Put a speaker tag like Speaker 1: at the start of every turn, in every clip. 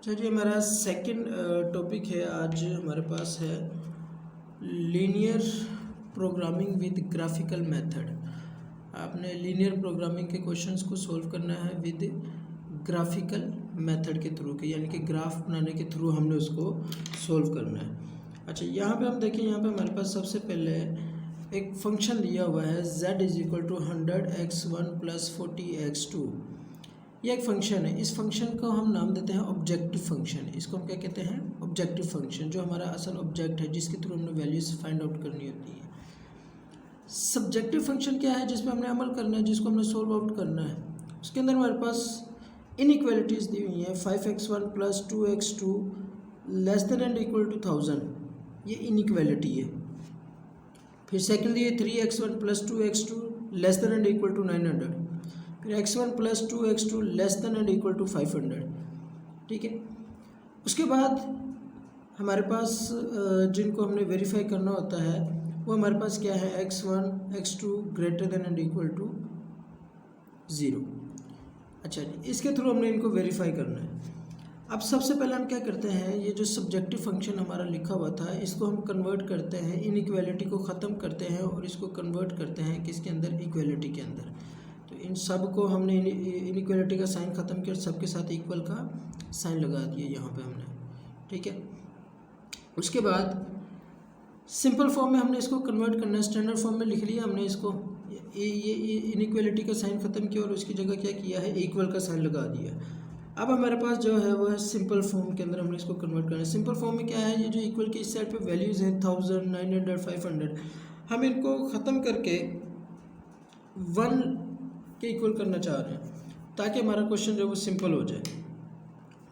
Speaker 1: चलिए हमारा second topic है। आज हमारे पास है linear programming with graphical method. आपने लीनियर प्रोग्रामिंग के क्वेश्चंस को सॉल्व करना है विद ग्राफिकल मेथड के थ्रू के, यानी कि ग्राफ बनाने के थ्रू हमने उसको सॉल्व करना है। अच्छा, यहाँ पे हम देखें, यहाँ पे हमारे पास सबसे पहले एक फंक्शन दिया हुआ है z is equal to 100x1 plus 40x2। ये एक फंक्शन है। इस फंक्शन को हम नाम देते हैं ऑब्जेक्टिव फंक्शन। इसको हम क्या कहते हैं? ऑब्जेक्टिव फंक्शन, जो हमारा असल ऑब्जेक्ट है जिसके थ्रू हमने वैल्यूज फाइंड आउट करनी होती है। सब्जेक्टिव फंक्शन क्या है? जिसमें हमने अमल करना है, जिसको हमने सोल्व आउट करना है। उसके अंदर हमारे पास इनइक्वालिटीज़ दी हुई हैं। 5x1 plus 2x2 less than and equal to 1000, ये इनइक्वालिटी है। फिर सेकेंडली है 3x1 plus 2x2 less than and equal to 900। फिर x1 plus 2x2 less than and equal to 500। ठीक है। उसके बाद हमारे पास जिनको हमने वेरीफाई करना होता है वो हमारे पास क्या है? x1 x2 greater than and equal to 0। अच्छा जी, इसके थ्रू हमने इनको वेरीफाई करना है। अब सबसे पहले हम क्या करते हैं, ये जो सब्जेक्टिव फंक्शन हमारा लिखा हुआ था इसको हम कन्वर्ट करते हैं, इनइक्वालिटी को ख़त्म करते हैं और इसको कन्वर्ट करते हैं किसके अंदर? इक्वालिटी के अंदर। तो इन सब को हमने इनइक्वालिटी का साइन ख़त्म किया, सबके साथ इक्वल का साइन लगा दिया यहाँ पे हमने। ठीक है। उसके बाद सिंपल फॉर्म में हमने इसको कन्वर्ट करना है। स्टैंडर्ड फॉर्म में लिख लिया हमने इसको, ये इनइक्वालिटी का साइन ख़त्म किया और उसकी जगह क्या किया है? इक्वल का साइन लगा दिया। अब हमारे पास जो है वो है सिंपल फॉर्म के अंदर हमने इसको कन्वर्ट करना है। सिंपल फॉर्म में क्या है? ये जो इक्वल के इस साइड पे वैल्यूज़ हैं 1000, 900, 500, हम इनको ख़त्म करके 1 के इक्वल करना चाह रहे हैं ताकि हमारा क्वेश्चन जो है वो सिंपल हो जाए।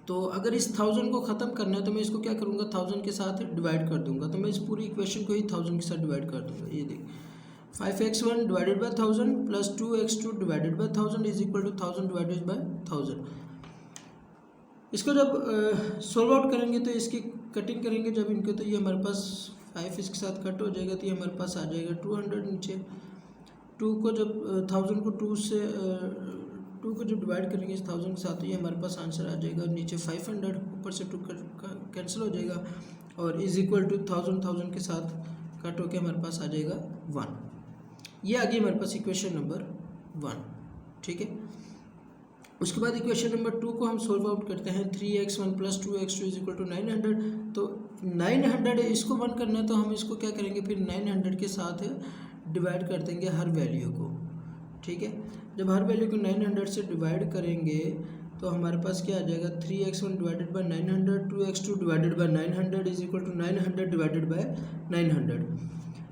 Speaker 1: तो अगर इस 1000 को ख़त्म करना है तो मैं इसको क्या करूँगा? 1000 के साथ डिवाइड कर दूंगा। तो मैं इस पूरी इक्वेशन को ही 1000 के साथ डिवाइड कर दूंगा। ये देख, 5x1 divided by 1000 plus 2x2 divided by 1000 is equal to 1000 divided by 1000। इसको जब सॉल्व आउट करेंगे तो इसकी कटिंग करेंगे जब इनको, तो ये हमारे पास 5 इसके साथ कट हो जाएगा, तो ये हमारे पास आ जाएगा 200 नीचे। 2 को जब 1000 को 2 को जब डिवाइड करेंगे इस 1000 के साथ, तो ये हमारे पास आंसर आ जाएगा नीचे 500, ऊपर से 2 कैंसिल हो जाएगा और इज इक्वल टू 1000 के साथ कट होकर हमारे पास आ जाएगा 1। ये आ गई हमारे पास इक्वेशन नंबर 1। ठीक है। उसके बाद इक्वेशन नंबर 2 को हम सोल्व आउट करते हैं। 3x1 plus 2x2 is equal to 900। तो 900 इसको 1 करना है तो हम इसको क्या करेंगे? फिर 900 के साथ डिवाइड कर देंगे हर वैल्यू को। ठीक है। जब हर वैल्यू को 900 से डिवाइड करेंगे तो हमारे पास क्या आ जाएगा? 3x1 divided by 900, 2x2 divided by 900 is equal to 900 divided by 900।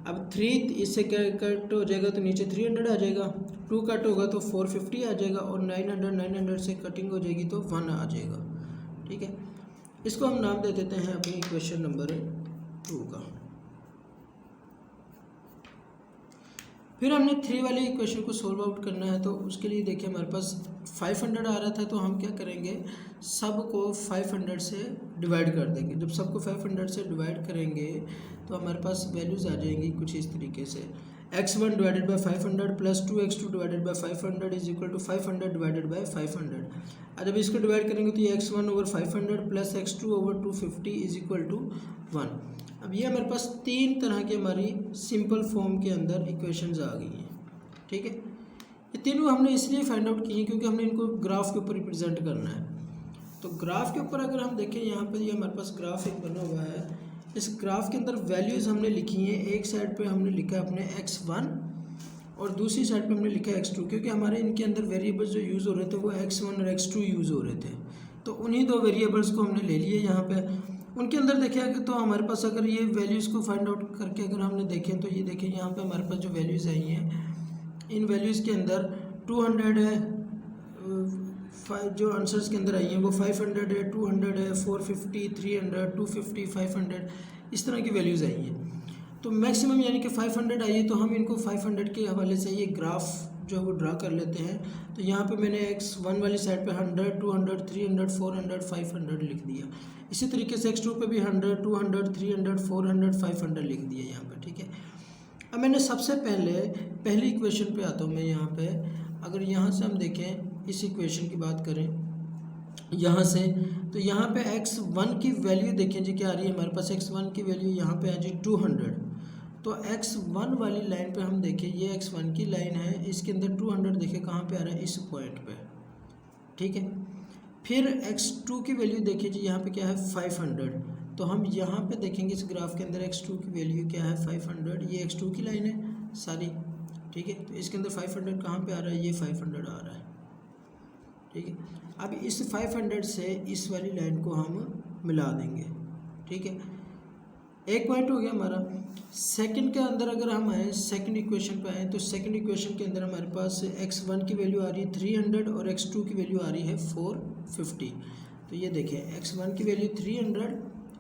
Speaker 1: अब 3 इससे क्या कट हो जाएगा तो नीचे 300 आ जाएगा, 2 कट होगा तो 450 आ जाएगा और 900 से कटिंग हो जाएगी तो 1 आ जाएगा। ठीक है। इसको हम नाम दे देते हैं अपनी इक्वेशन नंबर 2 का। फिर हमने 3 वाली इक्वेशन को सोल्व आउट करना है। तो उसके लिए देखिए हमारे पास 500 आ रहा था, तो हम क्या करेंगे? सब को 500 से डिवाइड कर देंगे। जब सबको 500 से डिवाइड करेंगे तो हमारे पास वैल्यूज़ आ जाएंगी कुछ इस तरीके से। x1 divided by 500 plus 2x2 divided by 500 is equal to 500 divided by 500। और जब इसको डिवाइड करेंगे तो ये x1 over 500 plus x2 over 250 is equal to 1। अब ये हमारे पास 3 तरह की हमारी सिंपल फॉर्म के अंदर इक्वेशंस आ गई हैं। ठीक है। ये तीनों हमने इसलिए फाइंड आउट की हैं क्योंकि हमने इनको ग्राफ के ऊपर रिप्रेजेंट करना है। तो ग्राफ के ऊपर अगर हम देखें, यहाँ पर ये हमारे पास ग्राफ एक बना हुआ है। इस ग्राफ के अंदर वैल्यूज़ हमने लिखी हैं। एक साइड पे हमने लिखा है अपने x1 और दूसरी साइड पे हमने लिखा है x2, क्योंकि हमारे इनके अंदर वेरिएबल्स जो यूज़ हो रहे थे वो x1 और x2 यूज़ हो रहे थे। तो उन्हीं 2 वेरिएबल्स को हमने ले लिए यहाँ पे। उनके अंदर देखें तो हमारे पास अगर ये वैल्यूज़ को फाइंड आउट करके अगर हमने देखें तो ये देखें यहाँ पे हमारे पास जो वैल्यूज़ आई हैं, इन वैल्यूज़ के अंदर 200 है, जो आंसर्स के अंदर आई हैं वो 500 है, 200 है, 450, 300, 250, 500, इस तरह की वैल्यूज़ आई हैं। तो मैक्सिमम यानी कि 500 आई है, तो हम इनको 500 के हवाले से ये ग्राफ जो है वो ड्रा कर लेते हैं। तो यहाँ पे मैंने x1 वाली साइड पे 100, 200, 300, 400, 500 लिख दिया। इसी तरीके से x2 पे भी 100, 200, 300, 400, 500 लिख दिया यहाँ पे। ठीक है। अब मैंने सबसे पहली इक्वेशन पे आता हूँ मैं। यहाँ पे अगर यहाँ से हम देखें, इस इक्वेशन की बात करें यहाँ से। तो यहाँ पे x1 की वैल्यू देखें जी क्या आ रही है हमारे पास, x1 की वैल्यू यहाँ पे है जी 200। तो x1 वाली लाइन पे हम देखें, ये x1 की लाइन है, इसके अंदर 200 देखें कहाँ पे आ रहा है, इस पॉइंट पे, ठीक है। फिर x2 की वैल्यू देखिए जी यहाँ पे क्या है 500। तो हम यहाँ पे देखेंगे इस ग्राफ के अंदर x2 की वैल्यू क्या है 500, ये x2 की लाइन है सारी, ठीक है। तो इसके अंदर 500 कहाँ पे आ रहा है, ये 500 आ रहा है, ठीक है। अब इस 500 से इस वाली लाइन को हम मिला देंगे, ठीक है। एक पॉइंट हो गया हमारा। सेकंड के अंदर अगर हम आए, सेकंड इक्वेशन पे आए, तो सेकंड इक्वेशन के अंदर हमारे पास x1 की वैल्यू आ रही है 300 और x2 की वैल्यू आ रही है 450। तो ये देखिए x1 की वैल्यू 300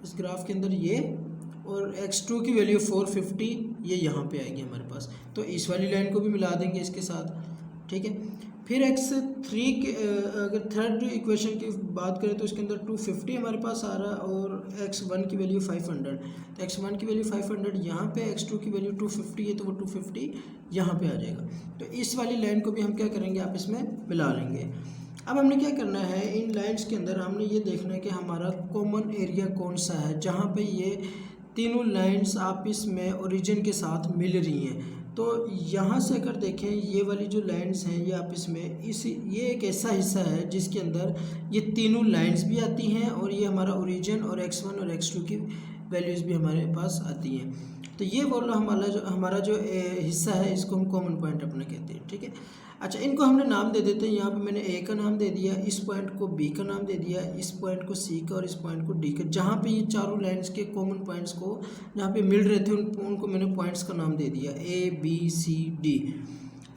Speaker 1: इस ग्राफ के अंदर ये, और x2 की वैल्यू 450 ये यहाँ पे आएगी हमारे पास। तो इस वाली लाइन को भी मिला देंगे इसके साथ, ठीक है। फिर x3 के अगर थर्ड इक्वेशन की बात करें तो इसके अंदर 250 हमारे पास आ रहा है और x1 की वैल्यू 500। तो x1 की वैल्यू 500 यहाँ पे, x2 की वैल्यू 250 है तो वो 250 यहाँ पे आ जाएगा। तो इस वाली लाइन को भी हम क्या करेंगे, आप इसमें मिला लेंगे। अब हमने क्या करना है, इन लाइन्स के अंदर हमने ये देखना है कि हमारा कॉमन एरिया कौन सा है, जहाँ पे ये तीनों लाइन्स आपस में ओरिजिन के साथ मिल रही हैं। तो यहाँ से अगर देखें, ये वाली जो लाइन्स हैं ये आपस में ये एक ऐसा हिस्सा है जिसके अंदर ये तीनों लाइन्स भी आती हैं और ये हमारा ओरिजिन और x1 और x2 की वैल्यूज़ भी हमारे पास आती हैं। तो ये वाला हमारा जो हिस्सा है इसको हम कॉमन पॉइंट अपना कहते हैं, ठीक है। अच्छा, इनको हमने नाम दे देते हैं। यहाँ पे मैंने ए का नाम दे दिया, इस पॉइंट को बी का नाम दे दिया, इस पॉइंट को सी का और इस पॉइंट को डी का। जहाँ पे ये चारों लाइंस के कॉमन पॉइंट्स को जहाँ पे मिल रहे थे उनको मैंने पॉइंट्स का नाम दे दिया, ए बी सी डी।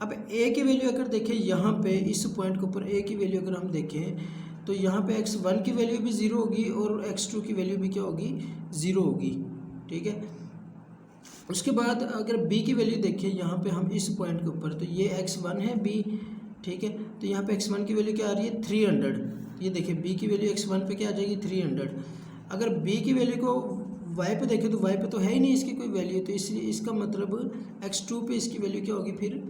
Speaker 1: अब ए की वैल्यू अगर देखें यहाँ पे इस पॉइंट के ऊपर ए की वैल्यू अगर हम देखें तो यहाँ पे x1 की वैल्यू भी 0 होगी और x2 की वैल्यू भी क्या होगी, 0 होगी, ठीक है। उसके बाद अगर b की वैल्यू देखें यहाँ पे हम इस पॉइंट के ऊपर, तो ये x1 है b, ठीक है। तो यहाँ पे x1 की वैल्यू क्या आ रही है 300। ये देखिए b की वैल्यू x1 पे क्या आ जाएगी 300। अगर b की वैल्यू को y पे देखें तो y पे तो है ही नहीं इसकी कोई वैल्यू, तो इसलिए इसका मतलब x2 पे इसकी वैल्यू क्या होगी, फिर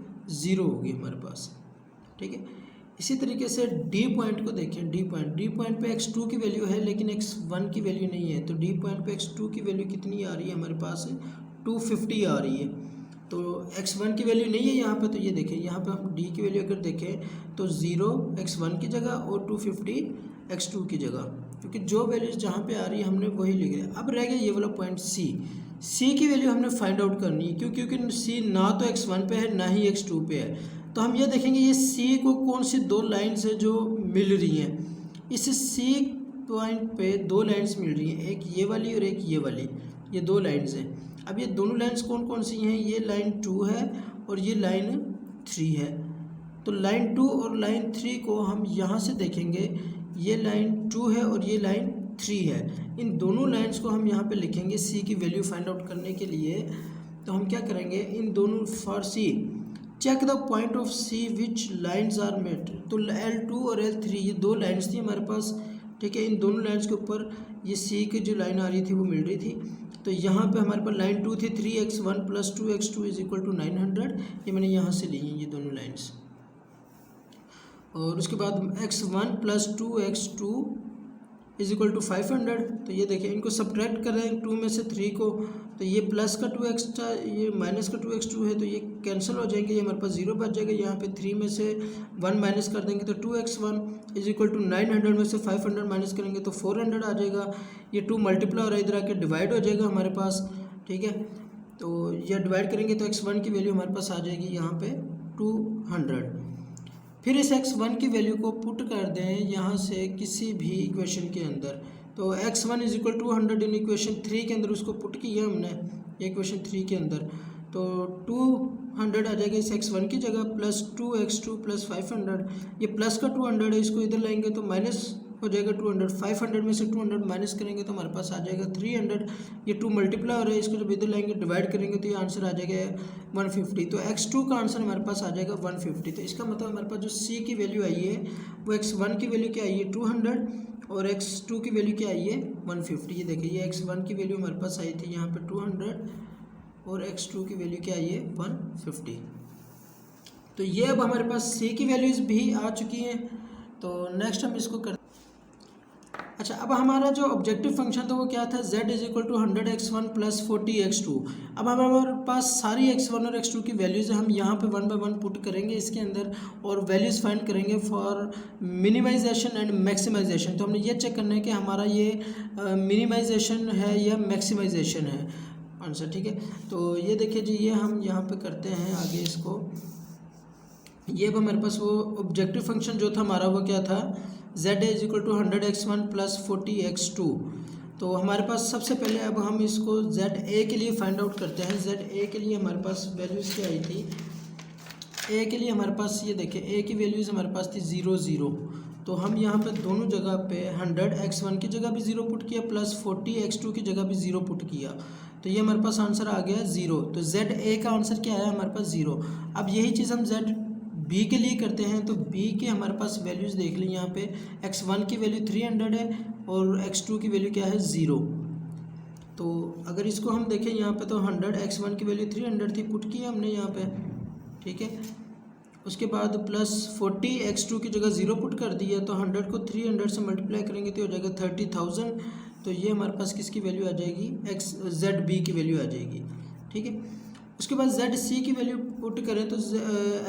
Speaker 1: 0 होगी हमारे पास, ठीक है। इसी तरीके से डी पॉइंट को देखें, डी पॉइंट पे x2 की वैल्यू है लेकिन x1 की वैल्यू नहीं है। तो डी पॉइंट पे x2 की वैल्यू कितनी आ रही है हमारे पास, 250 आ रही है। तो x1 की वैल्यू नहीं है यहाँ पे, तो ये देखें यहाँ पे हम d की वैल्यू अगर देखें तो 0 x1 की जगह और 250 x2 की जगह, क्योंकि जो वैल्यूज जहाँ पे आ रही है हमने वही लिख दिया। अब रह गया ये वाला पॉइंट सी की वैल्यू हमने फाइंड आउट करनी है, क्योंकि सी ना तो x1 पे है ना ही x2 पे है। तो हम ये देखेंगे ये सी को कौन सी दो लाइन्स है जो मिल रही हैं। इस सी पॉइंट पे दो लाइन्स मिल रही हैं, एक ये वाली और एक ये वाली, ये दो लाइन्स हैं। अब ये दोनों लाइन्स कौन कौन सी हैं, ये लाइन 2 है और ये लाइन 3 है। तो लाइन 2 और लाइन 3 को हम यहाँ से देखेंगे, ये लाइन 2 है और ये लाइन 3 है। इन दोनों लाइन्स को हम यहाँ पे लिखेंगे सी की वैल्यू फाइंड आउट करने के लिए। तो हम क्या करेंगे, इन दोनों for see check the point of C which lines are met. तो L2 और L3 ये दो लाइन्स थी हमारे पास, ठीक है। इन दोनों लाइन्स के ऊपर ये सी की जो लाइन आ रही थी वो मिल रही थी। तो यहाँ पे हमारे पास लाइन 2 थी 3x1 + 2x2 = 900। ये मैंने यहाँ से ली हैं ये दोनों लाइन्स। और उसके बाद x1 + 2x2 = 500। तो ये देखिए इनको सब्ट्रैक्ट करें 2 में से 3 को, तो ये प्लस का 2x था, ये माइनस का 2x2 है, तो ये कैंसिल हो जाएंगे, ये हमारे पास 0 बच जाएगा। यहाँ पे 3 में से 1 माइनस कर देंगे तो 2x1 = 900 में से 500 माइनस करेंगे तो 400 आ जाएगा। ये 2 मल्टीप्लाई हो रहा है, इधर आके डिवाइड हो जाएगा हमारे पास, ठीक है। तो यह डिवाइड करेंगे तो x1 की वैल्यू हमारे पास आ जाएगी यहाँ पे 200। फिर इस x1 की वैल्यू को पुट कर दें यहाँ से किसी भी इक्वेशन के अंदर। तो x1 = 200 इन इक्वेशन 3 के अंदर उसको पुट किया हमने इक्वेशन 3 के अंदर। तो 200 आ जाएगा इस x1 की जगह, प्लस 2x2 + 500। ये प्लस का 200 है, इसको इधर लाएंगे तो माइनस हो जाएगा 200। 500 में से 200 माइनस करेंगे तो हमारे पास आ जाएगा 300। ये 2 मल्टीप्लाई हो रहा है, इसको जब इधर लाएंगे डिवाइड करेंगे तो ये आंसर आ जाएगा 150। तो x2 का आंसर हमारे पास आ जाएगा 150। तो इसका मतलब हमारे पास जो c की वैल्यू आई है वो x1 की वैल्यू क्या आई है 200 और x2 की वैल्यू क्या आई है 150। ये देखिए ये x1 की वैल्यू हमारे पास आई थी यहाँ पे 200 और x2 की वैल्यू क्या आई है 150। तो ये अब हमारे पास c की वैल्यूज़ भी आ चुकी हैं। तो नेक्स्ट हम इसको कर अच्छा, अब हमारा जो ऑब्जेक्टिव फंक्शन था वो क्या था, z is equal to 100x1 plus 40x2। अब हमारे पास सारी x1 और x2 की वैल्यूज़ हम यहाँ पे 1 बाय 1 पुट करेंगे इसके अंदर और वैल्यूज़ फाइंड करेंगे फॉर मिनिमाइजेशन एंड मैक्सिमाइजेशन। तो हमने ये चेक करना है कि हमारा ये मिनिमाइजेशन है या मैक्सिमाइजेशन है आंसर, ठीक है। तो ये देखिए जी, ये हम यहाँ पे करते हैं आगे इसको। ये अब हमारे पास वो ऑब्जेक्टिव फंक्शन जो था हमारा वो क्या था, z is equal to 100x1 plus 40x2। तो हमारे पास सबसे पहले अब हम इसको z a के लिए फाइंड आउट करते हैं। z a के लिए हमारे पास वैल्यूज़ क्या आई थी, a के लिए हमारे पास ये देखिए a की वैल्यूज़ हमारे पास थी 0 0। तो हम यहाँ पे दोनों जगह पे 100x1 की जगह भी 0 पुट किया प्लस 40x2 की जगह भी 0 पुट किया, तो ये हमारे पास आंसर आ गया 0। तो z a का आंसर क्या आया हमारे पास 0। अब यही चीज़ हम z b के लिए करते हैं। तो b के हमारे पास वैल्यूज़ देख लें, यहाँ पे x1 की वैल्यू 300 है और x2 की वैल्यू क्या है 0। तो अगर इसको हम देखें यहाँ पे तो 100x1 की वैल्यू 300 थी, पुट किया हमने यहाँ पे, ठीक है। उसके बाद प्लस 40x2 की जगह 0 पुट कर दिया, तो 100 को 300 से मल्टीप्लाई करेंगे तो हो जाएगा 30,000। तो ये हमारे पास किसकी वैल्यू आ जाएगी, ZB की वैल्यू आ जाएगी, ठीक है। उसके बाद ZC की वैल्यू पुट करें तो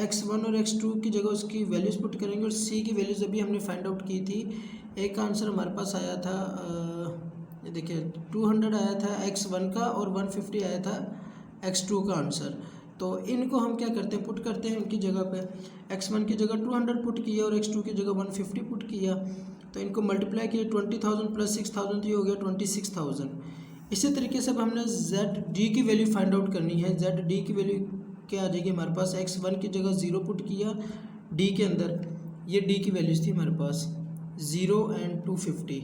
Speaker 1: x1 और x2 की जगह उसकी वैल्यूज़ पुट करेंगे और C की वैल्यूज़ अभी हमने फाइंड आउट की थी। एक आंसर हमारे पास आया था, ये देखिए 200 आया था x1 का और 150 आया था x2 का आंसर। तो इनको हम क्या करते हैं, पुट करते हैं इनकी जगह पे। x1 की जगह 200 पुट किया और x2 की जगह 150 पुट किया, तो इनको मल्टीप्लाई किया 20,000 प्लस 6,000 तो ये हो गया 26,000। इसी तरीके से अब हमने ZD की वैल्यू फाइंड आउट करनी है। ZD की वैल्यू क्या आ जाएगी हमारे पास, x1 की जगह 0 पुट किया D के अंदर, ये D की वैल्यूज़ थी हमारे पास 0 एंड 250,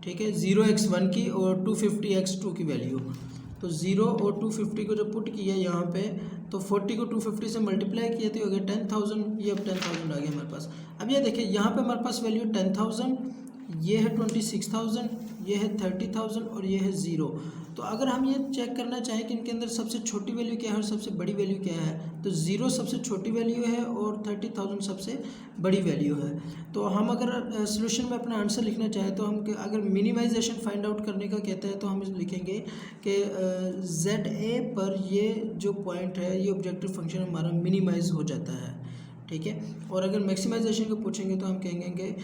Speaker 1: ठीक है। 0 x1 की और 250 x2 की वैल्यू। तो 0 और 250 को जब पुट किया यहाँ पे, तो 40 को 250 से मल्टीप्लाई किया तो हो गया 10,000। ये अब 10,000 आ गया हमारे पास। अब ये देखिए यहाँ पे हमारे पास वैल्यू 10,000, ये है 26,000, ये है 30,000 और ये है 0। तो अगर हम ये चेक करना चाहें कि इनके अंदर सबसे छोटी वैल्यू क्या है और सबसे बड़ी वैल्यू क्या है, तो 0 सबसे छोटी वैल्यू है और 30,000 सबसे बड़ी वैल्यू है। तो हम अगर सोल्यूशन में अपना आंसर लिखना चाहें तो हम अगर मिनिमाइजेशन फाइंड आउट करने का कहते हैं तो हम लिखेंगे कि ZA पर ये जो पॉइंट है ये ऑब्जेक्टिव फंक्शन हमारा मिनिमाइज हो जाता है, ठीक है। और अगर मैक्सिमाइजेशन को पूछेंगे तो हम कहेंगे कि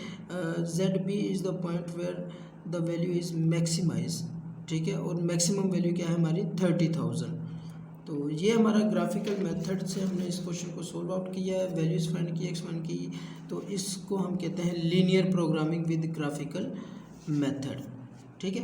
Speaker 1: ZB is the point where the value is maximize, ठीक है। और मैक्सिमम वैल्यू क्या है हमारी 30,000। तो ये हमारा ग्राफिकल मेथड से हमने इस क्वेश्चन को सोल्व आउट किया है, वैल्यूज़ फाइंड की x1 की। तो इसको हम कहते हैं linear programming with graphical method, ठीक है।